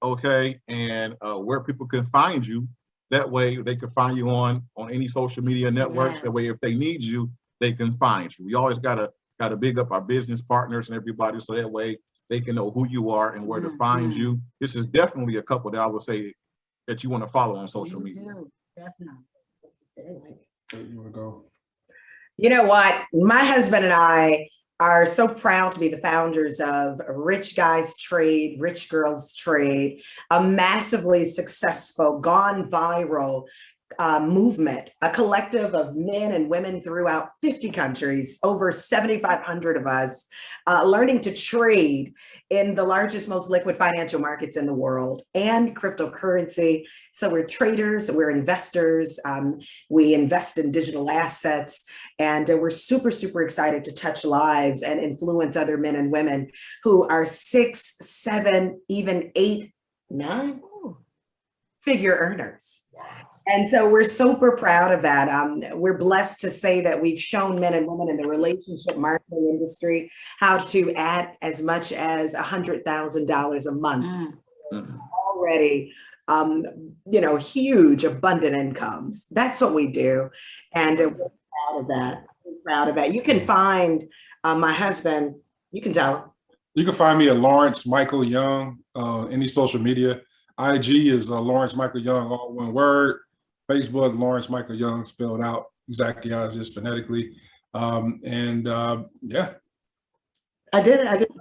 okay, and where people can find you. That way they can find you on any social media networks. That way, if they need you, they can find you. We always gotta big up our business partners and everybody, so that way they can know who you are and where to find you. This is definitely a couple that I would say that you want to follow on social media. Definitely. You want to go? You know what? My husband and I are so proud to be the founders of Rich Guys Trade, Rich Girls Trade, a massively successful, gone viral movement, a collective of men and women throughout 50 countries, over 7,500 of us, learning to trade in the largest, most liquid financial markets in the world and cryptocurrency. So we're traders, we're investors, we invest in digital assets, and we're super, super excited to touch lives and influence other men and women who are 6, 7, even 8, 9 figure earners. And so we're super proud of that. We're blessed to say that we've shown men and women in the relationship marketing industry how to add as much as $100,000 a month already. You know, huge, abundant incomes. That's what we do. And we're proud of that. We're proud of that. You can find my husband, you can tell. You can find me at Lawerence Michael Young, any social media. IG is Lawerence Michael Young, all one word. Facebook, Lawerence Michael Young, spelled out exactly as it is phonetically. Yeah. I did it.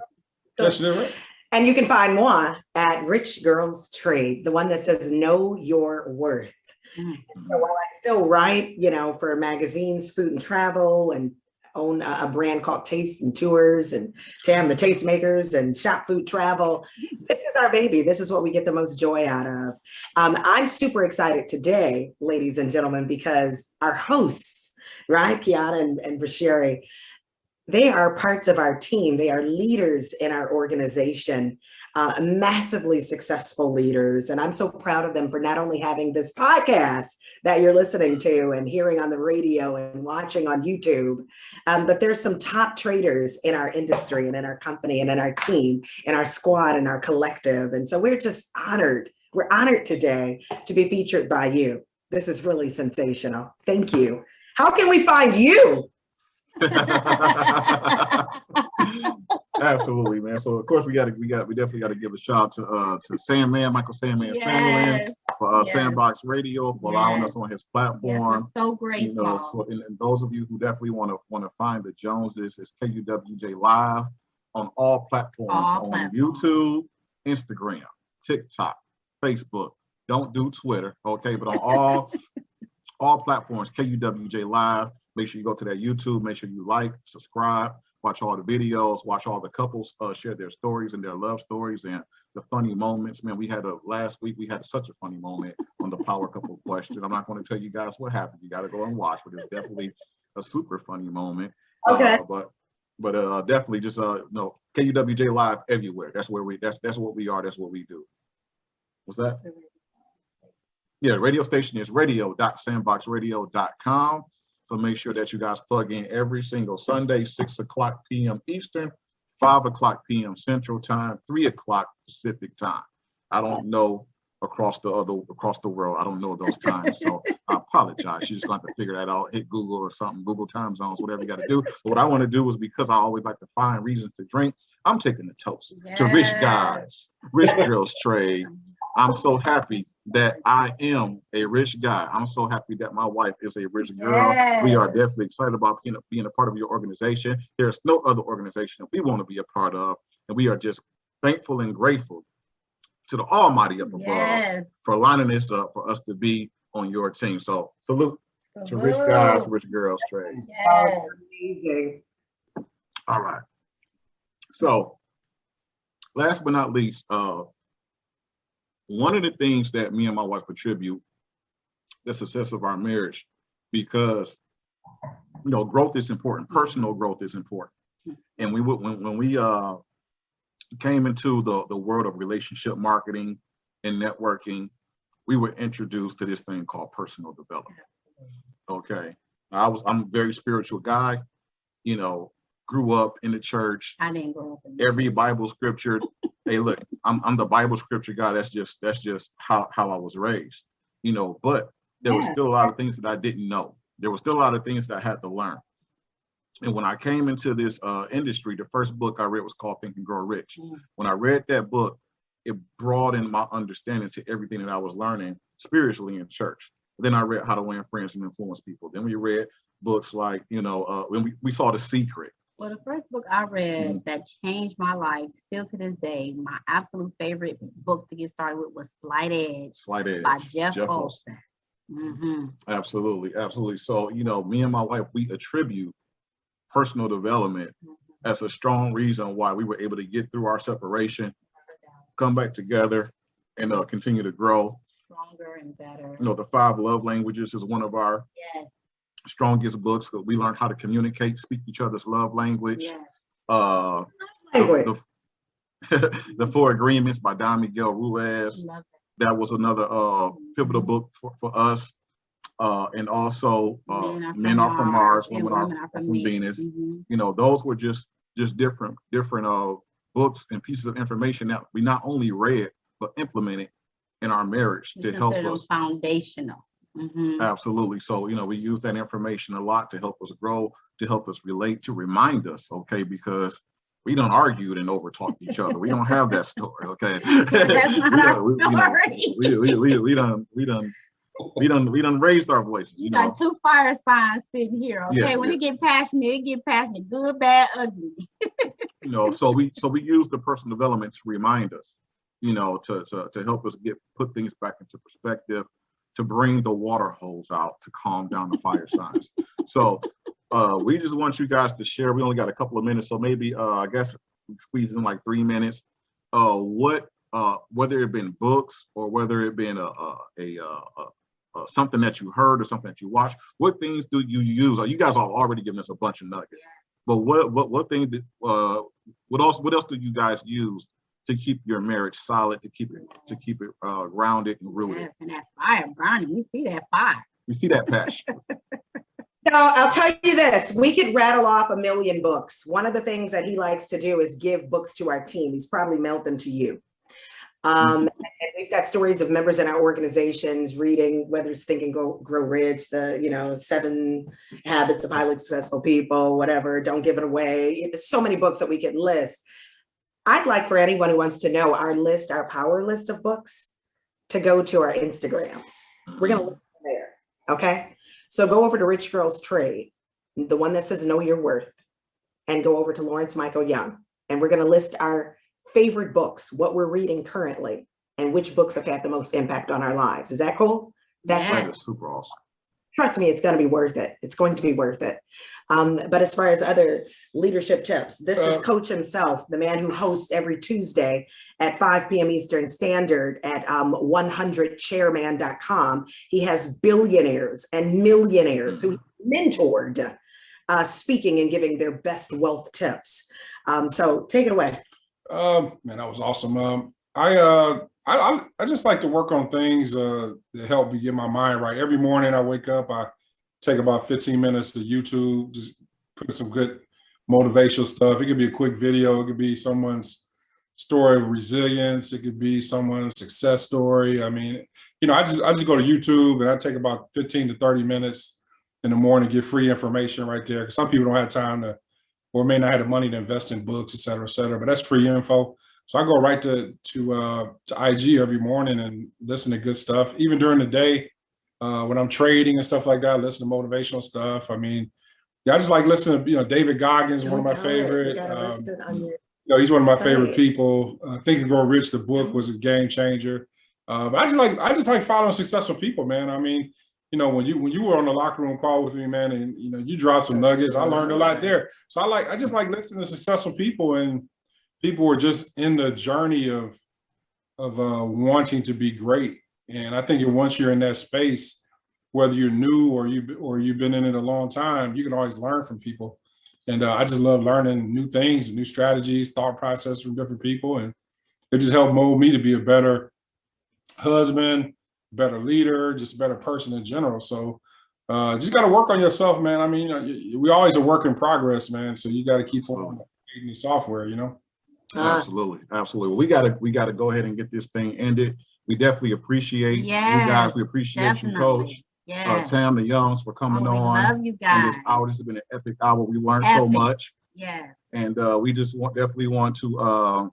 Yes, you did, right? And you can find moi at Rich Girls Trade, the one that says know your worth. So while I still write, for magazines, food and travel, and own a brand called Taste and Tours and Tam the Tastemakers and Shop Food Travel, this is our baby. This is what we get the most joy out of. I'm super excited today, ladies and gentlemen, because our hosts, right, Kiana and Vasheri, they are parts of our team. They are leaders in our organization, massively successful leaders. And I'm so proud of them for not only having this podcast that you're listening to and hearing on the radio and watching on YouTube, but there's some top traders in our industry and in our company and in our team, in our squad and our collective. And so we're just honored. We're honored today to be featured by you. This is really sensational. Thank you. How can we find you? Absolutely, man. So of course we definitely got to give a shout out to Sandman, Michael Sandman Sandman, for Sandbox Radio for allowing us on his platform. Yes, we're so grateful. So, and those of you who definitely want to find the Joneses, it's KUWJ Live on all platforms, on YouTube, Instagram, TikTok, Facebook. Don't do Twitter, okay? But on all platforms, KUWJ Live. Make sure you go to that YouTube. Make sure you like, subscribe, watch all the videos, watch all the couples share their stories and their love stories and the funny moments. Man, last week we had such a funny moment on the power couple question. I'm not going to tell you guys what happened. You got to go and watch, but it's definitely a super funny moment. Okay. But definitely just KUWJ Live everywhere. That's what we are. That's what we do. What's that? Yeah, radio station is radio.sandboxradio.com. So make sure that you guys plug in every single Sunday, 6:00 p.m. Eastern, 5:00 p.m. Central Time, 3:00 Pacific Time. I don't know across the world. I don't know those times, so I apologize. You're just going to have to figure that out. Hit Google or something, Google time zones, whatever you got to do. But what I want to do is, because I always like to find reasons to drink, I'm taking the toast to rich guys, rich girls trade. I'm so happy that I am a rich guy. I'm so happy that my wife is a rich girl. Yes. We are definitely excited about being a part of your organization. There's no other organization that we want to be a part of. And we are just thankful and grateful to the Almighty up above for lining this up for us to be on your team. So salute to rich guys, rich girls trade. Yes. Amazing. All right. So last but not least, one of the things that me and my wife attribute the success of our marriage, because growth is important, personal growth is important. And when we came into the world of relationship marketing and networking, we were introduced to this thing called personal development. Okay. I'm a very spiritual guy, grew up in the church. I didn't grow up in every Bible scripture. Hey, look, I'm the Bible scripture guy. That's just how I was raised, but there was still a lot of things that I didn't know. There was still a lot of things that I had to learn. And when I came into this industry, the first book I read was called Think and Grow Rich. When I read that book, it broadened my understanding to everything that I was learning spiritually in church. Then I read How to Win Friends and Influence People. Then we read books like, when we saw The Secret. Well, the first book I read that changed my life, still to this day, my absolute favorite book to get started with was Slight Edge by Jeff Olson. Absolutely. So, me and my wife, we attribute personal development as a strong reason why we were able to get through our separation, come back together, and continue to grow. Stronger and better. The 5 Love Languages is one of our strongest books. We learned how to communicate, speak each other's love language. The 4 Agreements by Don Miguel Ruiz. That was another pivotal book for us. And also Men Are From Mars, Women Are From Venus. Those were just different books and pieces of information that we not only read but implemented in our marriage to help us. Foundational. Absolutely. So, we use that information a lot to help us grow, to help us relate, to remind us, okay, because we don't argue and over talk each other. We don't have that story, okay? That's not our story. We done raised our voices. You got 2 fire signs sitting here, okay? When it get passionate, good, bad, ugly. You know, so we use the personal development to remind us, you know, to help us put things back into perspective, to bring the water hose out, to calm down the fire signs. So we just want you guys to share. We only got a couple of minutes, so maybe I guess we squeeze in like 3 minutes. What whether it been books or whether it been something that you heard or something that you watched, what things do you use? You guys have already given us a bunch of nuggets, but what thing what else do you guys use to keep your marriage solid, to keep it grounded and rooted? Yes, and that fire burning, we see that fire. We see that passion. So I'll tell you this, we could rattle off a million books. One of the things that he likes to do is give books to our team. He's probably mailed them to you. And we've got stories of members in our organizations reading, whether it's Think and Grow Rich, the 7 Habits of Highly Successful People, whatever, Don't Give It Away. There's so many books that we can list. I'd like for anyone who wants to know our power list of books, to go to our Instagrams. We're going to look there. Okay. So go over to Rich Girls Trade, the one that says Know Your Worth, and go over to Lawerence Michael Young. And we're going to list our favorite books, what we're reading currently, and which books have had the most impact on our lives. Is that cool? That's That is super awesome. Trust me, it's going to be worth it. It's going to be worth it. But as far as other leadership tips, this is Coach himself, the man who hosts every Tuesday at 5 p.m. Eastern Standard at 100chairman.com. He has billionaires and millionaires who he mentored, speaking and giving their best wealth tips. So take it away. Man, that was awesome. I just like to work on things that help me get my mind right. Every morning I wake up, I take about 15 minutes to YouTube, just put some good motivational stuff. It could be a quick video. It could be someone's story of resilience. It could be someone's success story. I mean, you know, I just go to YouTube and I take about 15 to 30 minutes in the morning to get free information right there. Because some people don't have time to, or may not have the money to invest in books, et cetera, but that's free info. So I go right to IG every morning and listen to good stuff. Even during the day, when I'm trading and stuff like that, I listen to motivational stuff. I mean, yeah, I just like listening to, David Goggins, one of my favorite. He's one of my favorite people. Think and Grow Rich, the book, was a game changer. But I just like following successful people, man. I mean, when you were on the locker room call with me, man, and you dropped some nuggets, I learned a lot there. So I just like listening to successful people, and people were just in the journey of wanting to be great. And I think once you're in that space, whether you're new or you've been in it a long time, you can always learn from people. And I just love learning new things, new strategies, thought process from different people, and it just helped mold me to be a better husband, better leader, just a better person in general. So just got to work on yourself, man. I mean, we always a work in progress, man. So you got to keep on creating the software, Absolutely. We gotta go ahead and get this thing ended. We definitely appreciate you guys. We appreciate you, Coach. Tam, the Youngs, for coming on. Love you guys. This hour, this has been an epic hour. We learned so much. Yeah. And we just definitely want to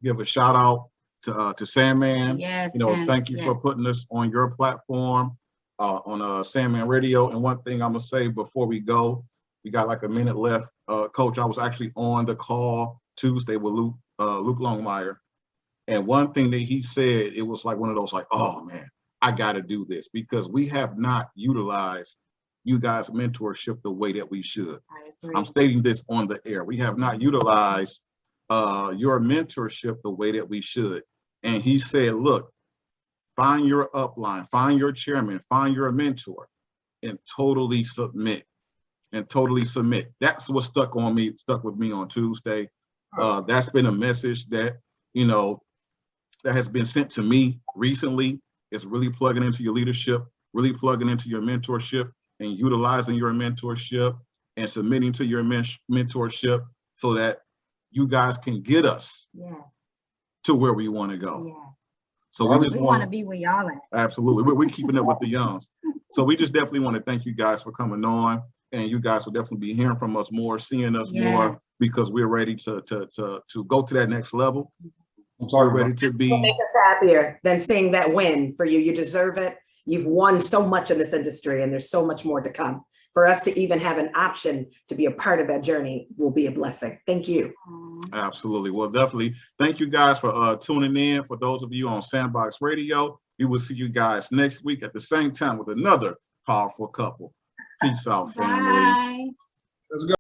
give a shout out to Sandman. Yes. Thank you for putting us on your platform on Sandman Radio. And one thing I'm gonna say before we go, we got like a minute left. Coach, I was actually on the call Tuesday with Luke Longmire, and one thing that he said, it was like one of those like, oh man, I got to do this, because we have not utilized you guys' mentorship the way that we should. I'm stating this on the air. We have not utilized your mentorship the way that we should. And he said, look, find your upline, find your chairman, find your mentor, and totally submit. That's what stuck with me on Tuesday. That's been a message that, that has been sent to me recently. It's really plugging into your leadership, really plugging into your mentorship, and utilizing your mentorship and submitting to your mentorship so that you guys can get us to where we want to go. Yeah. So we want to be where y'all at. Absolutely. We're keeping up with the Youngs. So we just definitely want to thank you guys for coming on, and you guys will definitely be hearing from us more, seeing us more, because we're ready to go to that next level. We're ready to be. Make us happier than seeing that win for you. You deserve it. You've won so much in this industry, and there's so much more to come. for us to even have an option to be a part of that journey will be a blessing. Thank you. Absolutely. Well, definitely. Thank you guys for tuning in. For those of you on Sandbox Radio, we will see you guys next week at the same time with another powerful couple. Peace out, family. Bye. Let's go.